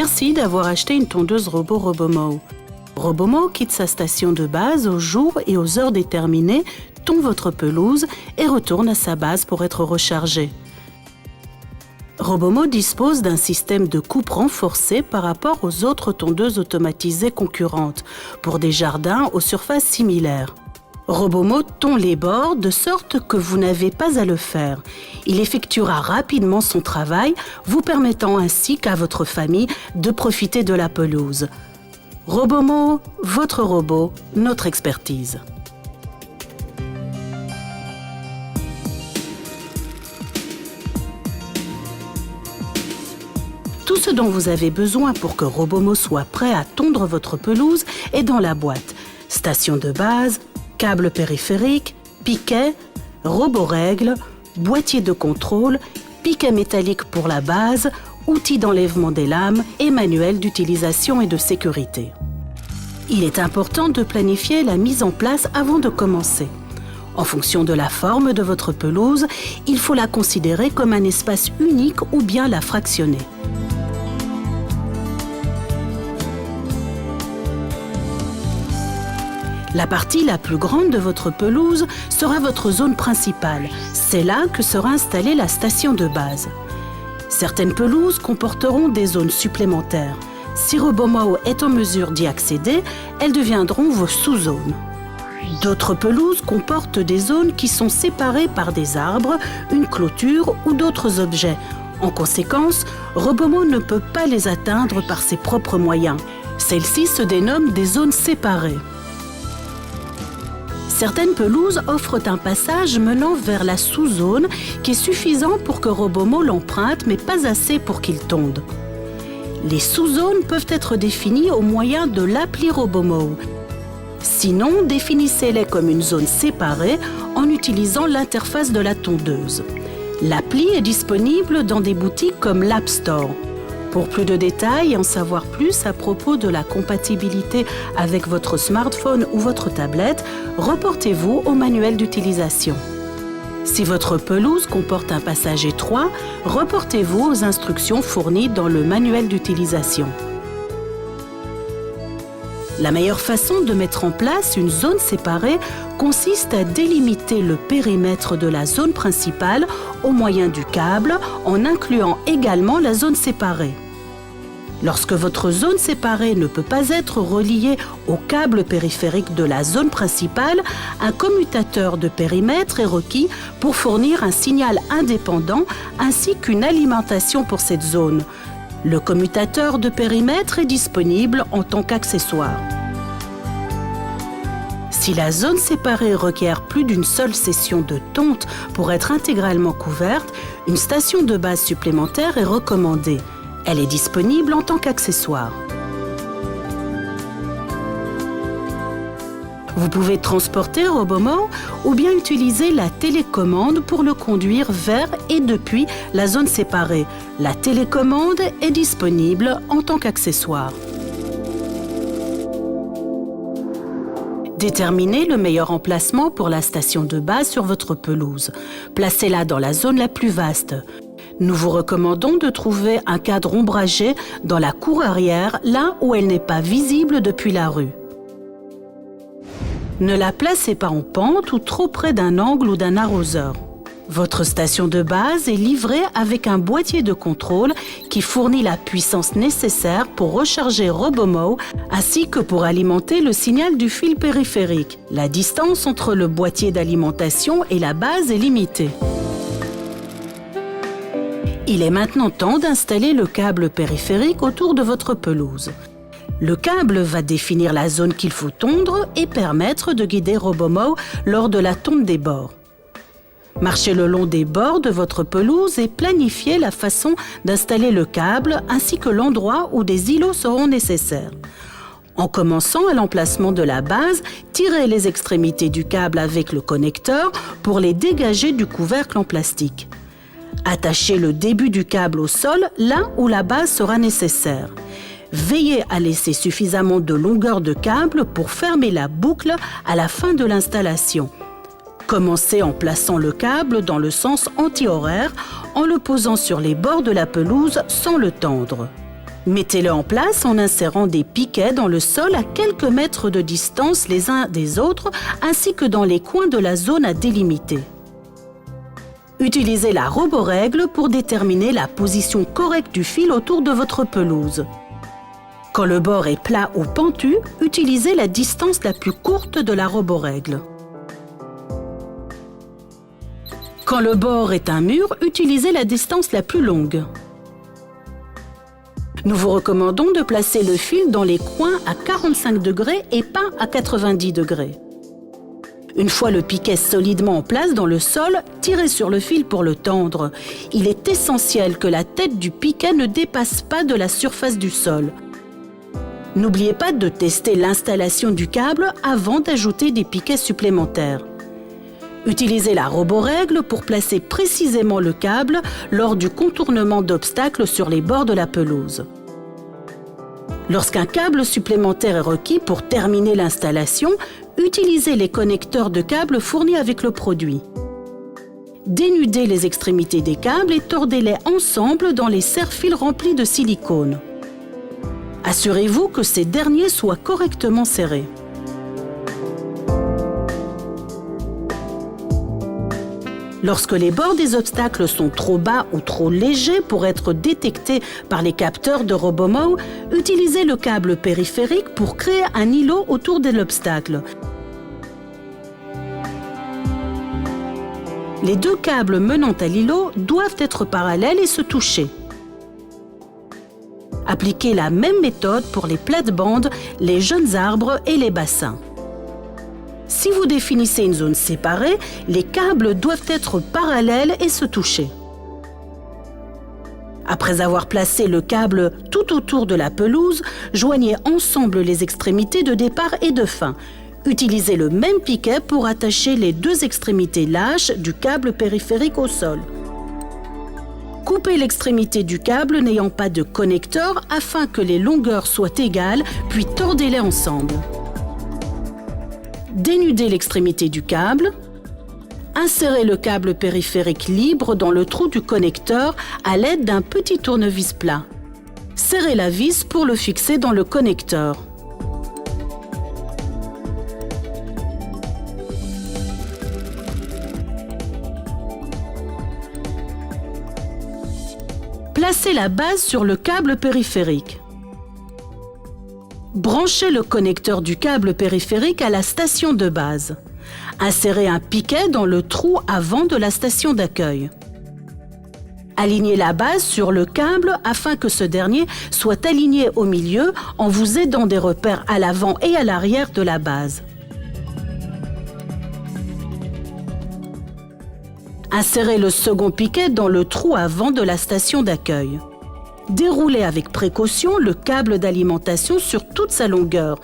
Merci d'avoir acheté une tondeuse robot Robomow. Robomow quitte sa station de base au jour et aux heures déterminées, tond votre pelouse et retourne à sa base pour être rechargé. Robomow dispose d'un système de coupe renforcé par rapport aux autres tondeuses automatisées concurrentes pour des jardins aux surfaces similaires. Robomow tond les bords de sorte que vous n'avez pas à le faire. Il effectuera rapidement son travail, vous permettant ainsi qu'à votre famille de profiter de la pelouse. Robomow, votre robot, notre expertise. Tout ce dont vous avez besoin pour que Robomow soit prêt à tondre votre pelouse est dans la boîte. Station de base, câble périphérique, piquet, robot règle, boîtier de contrôle, piquet métallique pour la base, outils d'enlèvement des lames et manuel d'utilisation et de sécurité. Il est important de planifier la mise en place avant de commencer. En fonction de la forme de votre pelouse, il faut la considérer comme un espace unique ou bien la fractionner. La partie la plus grande de votre pelouse sera votre zone principale. C'est là que sera installée la station de base. Certaines pelouses comporteront des zones supplémentaires. Si Robomow est en mesure d'y accéder, elles deviendront vos sous-zones. D'autres pelouses comportent des zones qui sont séparées par des arbres, une clôture ou d'autres objets. En conséquence, Robomow ne peut pas les atteindre par ses propres moyens. Celles-ci se dénomment des zones séparées. Certaines pelouses offrent un passage menant vers la sous-zone qui est suffisant pour que Robomow l'emprunte, mais pas assez pour qu'il tonde. Les sous-zones peuvent être définies au moyen de l'appli Robomow. Sinon, définissez-les comme une zone séparée en utilisant l'interface de la tondeuse. L'appli est disponible dans des boutiques comme l'App Store. Pour plus de détails et en savoir plus à propos de la compatibilité avec votre smartphone ou votre tablette, reportez-vous au manuel d'utilisation. Si votre pelouse comporte un passage étroit, reportez-vous aux instructions fournies dans le manuel d'utilisation. La meilleure façon de mettre en place une zone séparée consiste à délimiter le périmètre de la zone principale au moyen du câble en incluant également la zone séparée. Lorsque votre zone séparée ne peut pas être reliée au câble périphérique de la zone principale, un commutateur de périmètre est requis pour fournir un signal indépendant ainsi qu'une alimentation pour cette zone. Le commutateur de périmètre est disponible en tant qu'accessoire. Si la zone séparée requiert plus d'une seule session de tonte pour être intégralement couverte, une station de base supplémentaire est recommandée. Elle est disponible en tant qu'accessoire. Vous pouvez transporter Robomow ou bien utiliser la télécommande pour le conduire vers et depuis la zone séparée. La télécommande est disponible en tant qu'accessoire. Déterminez le meilleur emplacement pour la station de base sur votre pelouse. Placez-la dans la zone la plus vaste. Nous vous recommandons de trouver un cadre ombragé dans la cour arrière, là où elle n'est pas visible depuis la rue. Ne la placez pas en pente ou trop près d'un angle ou d'un arroseur. Votre station de base est livrée avec un boîtier de contrôle qui fournit la puissance nécessaire pour recharger Robomow ainsi que pour alimenter le signal du fil périphérique. La distance entre le boîtier d'alimentation et la base est limitée. Il est maintenant temps d'installer le câble périphérique autour de votre pelouse. Le câble va définir la zone qu'il faut tondre et permettre de guider Robomow lors de la tonte des bords. Marchez le long des bords de votre pelouse et planifiez la façon d'installer le câble ainsi que l'endroit où des îlots seront nécessaires. En commençant à l'emplacement de la base, tirez les extrémités du câble avec le connecteur pour les dégager du couvercle en plastique. Attachez le début du câble au sol, là où la base sera nécessaire. Veillez à laisser suffisamment de longueur de câble pour fermer la boucle à la fin de l'installation. Commencez en plaçant le câble dans le sens anti-horaire, en le posant sur les bords de la pelouse sans le tendre. Mettez-le en place en insérant des piquets dans le sol à quelques mètres de distance les uns des autres, ainsi que dans les coins de la zone à délimiter. Utilisez la roborègle pour déterminer la position correcte du fil autour de votre pelouse. Quand le bord est plat ou pentu, utilisez la distance la plus courte de la roborègle. Quand le bord est un mur, utilisez la distance la plus longue. Nous vous recommandons de placer le fil dans les coins à 45 degrés et pas à 90 degrés. Une fois le piquet solidement en place dans le sol, tirez sur le fil pour le tendre. Il est essentiel que la tête du piquet ne dépasse pas de la surface du sol. N'oubliez pas de tester l'installation du câble avant d'ajouter des piquets supplémentaires. Utilisez la roborègle pour placer précisément le câble lors du contournement d'obstacles sur les bords de la pelouse. Lorsqu'un câble supplémentaire est requis pour terminer l'installation, utilisez les connecteurs de câbles fournis avec le produit. Dénudez les extrémités des câbles et tordez-les ensemble dans les serre-fils remplis de silicone. Assurez-vous que ces derniers soient correctement serrés. Lorsque les bords des obstacles sont trop bas ou trop légers pour être détectés par les capteurs de Robomow, utilisez le câble périphérique pour créer un îlot autour de l'obstacle. Les deux câbles menant à l'îlot doivent être parallèles et se toucher. Appliquez la même méthode pour les plates-bandes, les jeunes arbres et les bassins. Si vous définissez une zone séparée, les câbles doivent être parallèles et se toucher. Après avoir placé le câble tout autour de la pelouse, joignez ensemble les extrémités de départ et de fin. Utilisez le même piquet pour attacher les deux extrémités lâches du câble périphérique au sol. Coupez l'extrémité du câble n'ayant pas de connecteur afin que les longueurs soient égales, puis tordez-les ensemble. Dénudez l'extrémité du câble. Insérez le câble périphérique libre dans le trou du connecteur à l'aide d'un petit tournevis plat. Serrez la vis pour le fixer dans le connecteur. Placez la base sur le câble périphérique. Branchez le connecteur du câble périphérique à la station de base. Insérez un piquet dans le trou avant de la station d'accueil. Alignez la base sur le câble afin que ce dernier soit aligné au milieu en vous aidant des repères à l'avant et à l'arrière de la base. Insérez le second piquet dans le trou avant de la station d'accueil. Déroulez avec précaution le câble d'alimentation sur toute sa longueur.